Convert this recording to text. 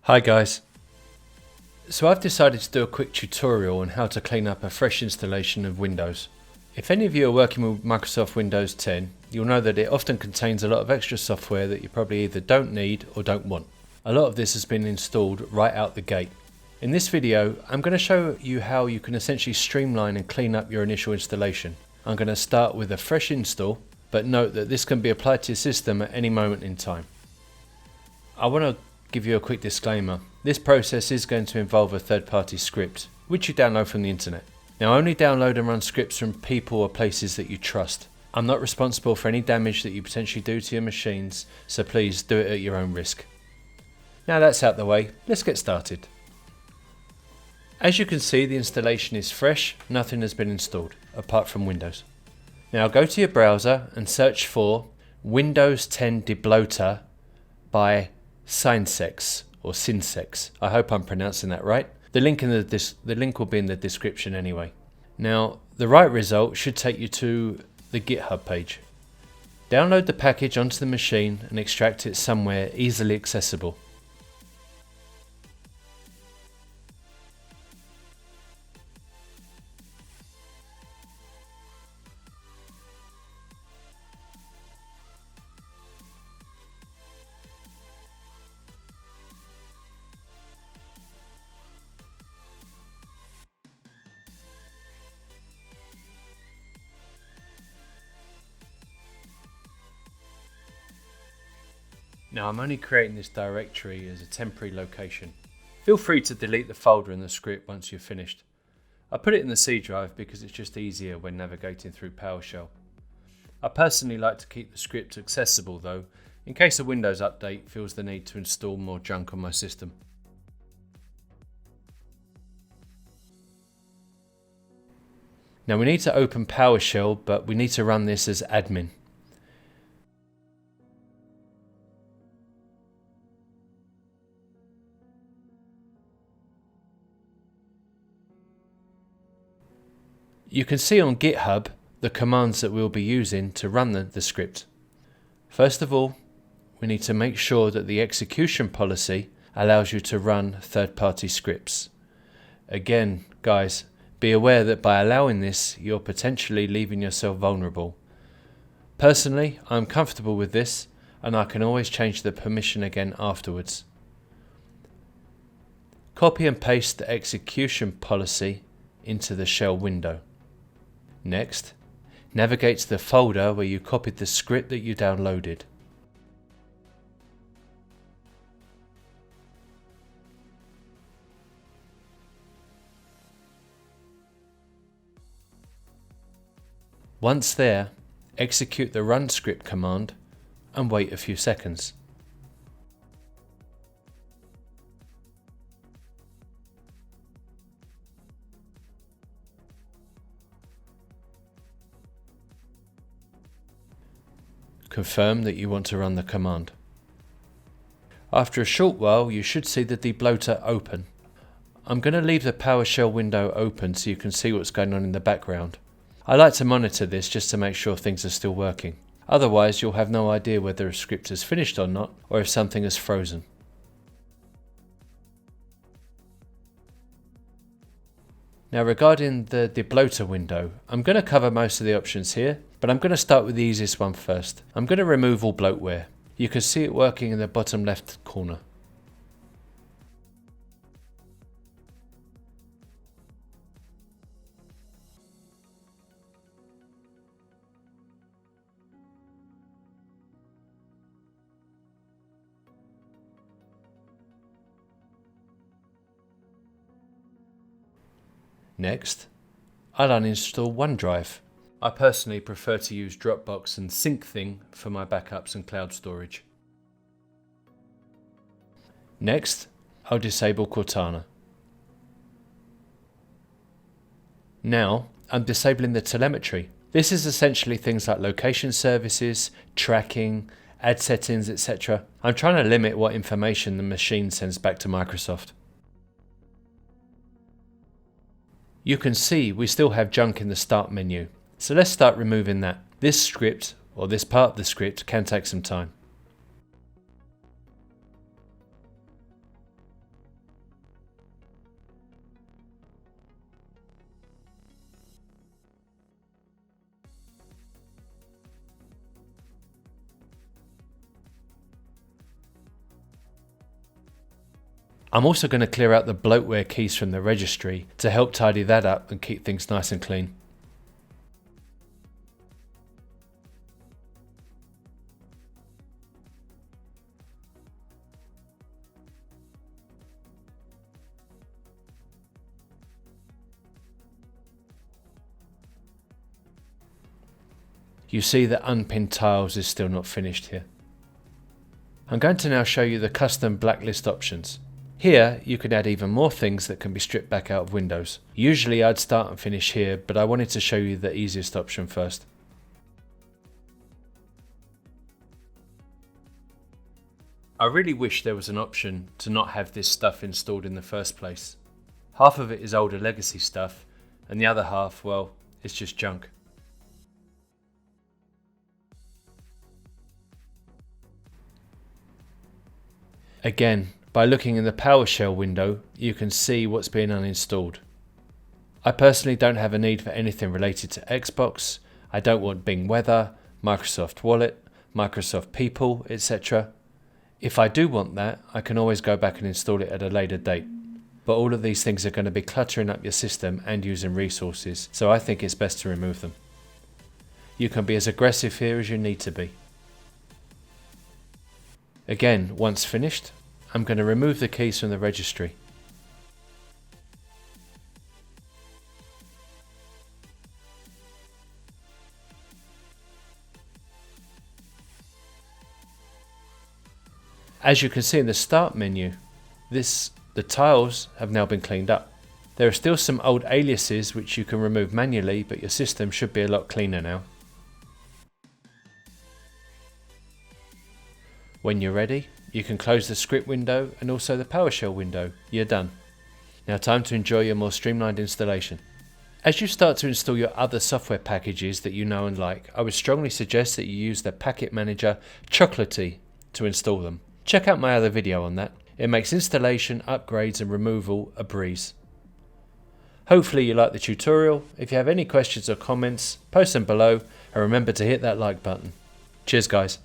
Hi guys. So I've decided to do a quick tutorial on how to clean up a fresh installation of Windows. If any of you are working with Microsoft Windows 10, you'll know that it often contains a lot of extra software that you probably either don't need or don't want. A lot of this has been installed right out the gate. In this video, I'm going to show you how you can essentially streamline and clean up your initial installation. I'm going to start with a fresh install, but note that this can be applied to your system at any moment in time. I want to give you a quick disclaimer. This process is going to involve a third-party script, which you download from the internet. Now only download and run scripts from people or places that you trust. I'm not responsible for any damage that you potentially do to your machines, so please do it at your own risk. Now that's out the way, let's get started. As you can see, the installation is fresh, nothing has been installed, apart from Windows. Now go to your browser and search for Windows 10 Debloater by Synsex or Synsex. I hope I'm pronouncing that right. The link will be in the description anyway. Now the right result should take you to the GitHub page. Download the package onto the machine and extract it somewhere easily accessible. Now I'm only creating this directory as a temporary location. Feel free to delete the folder and the script once you're finished. I put it in the C drive because it's just easier when navigating through PowerShell. I personally like to keep the script accessible though, in case a Windows update feels the need to install more junk on my system. Now we need to open PowerShell, but we need to run this as admin. You can see on GitHub the commands that we'll be using to run the script. First of all, we need to make sure that the execution policy allows you to run third-party scripts. Again, guys, be aware that by allowing this, you're potentially leaving yourself vulnerable. Personally, I'm comfortable with this, and I can always change the permission again afterwards. Copy and paste the execution policy into the shell window. Next, navigate to the folder where you copied the script that you downloaded. Once there, execute the run script command and wait a few seconds. Confirm that you want to run the command. After a short while, you should see the debloater open. I'm going to leave the PowerShell window open so you can see what's going on in the background. I like to monitor this just to make sure things are still working. Otherwise, you'll have no idea whether a script is finished or not, or if something is frozen. Now regarding the debloater window, I'm going to cover most of the options here, but I'm going to start with the easiest one first. I'm going to remove all bloatware. You can see it working in the bottom left corner. Next, I'll uninstall OneDrive. I personally prefer to use Dropbox and SyncThing for my backups and cloud storage. Next, I'll disable Cortana. Now, I'm disabling the telemetry. This is essentially things like location services, tracking, ad settings, etc. I'm trying to limit what information the machine sends back to Microsoft. You can see we still have junk in the start menu, so let's start removing that. This script, or this part of the script, can take some time. I'm also going to clear out the bloatware keys from the registry to help tidy that up and keep things nice and clean. You see that unpinned tiles is still not finished here. I'm going to now show you the custom blacklist options. Here you can add even more things that can be stripped back out of Windows. Usually I'd start and finish here, but I wanted to show you the easiest option first. I really wish there was an option to not have this stuff installed in the first place. Half of it is older legacy stuff, and the other half, well, it's just junk. Again, by looking in the PowerShell window, you can see what's being uninstalled. I personally don't have a need for anything related to Xbox. I don't want Bing Weather, Microsoft Wallet, Microsoft People, etc. If I do want that, I can always go back and install it at a later date. But all of these things are going to be cluttering up your system and using resources, so I think it's best to remove them. You can be as aggressive here as you need to be. Again, once finished, I'm going to remove the keys from the registry. As you can see in the start menu, the tiles have now been cleaned up. There are still some old aliases which you can remove manually, but your system should be a lot cleaner now. When you're ready, you can close the script window and also the PowerShell window. You're done. Now time to enjoy your more streamlined installation. As you start to install your other software packages that you know and like, I would strongly suggest that you use the packet manager Chocolatey to install them. Check out my other video on that. It makes installation, upgrades and removal a breeze. Hopefully you like the tutorial. If you have any questions or comments, post them below and remember to hit that like button. Cheers guys.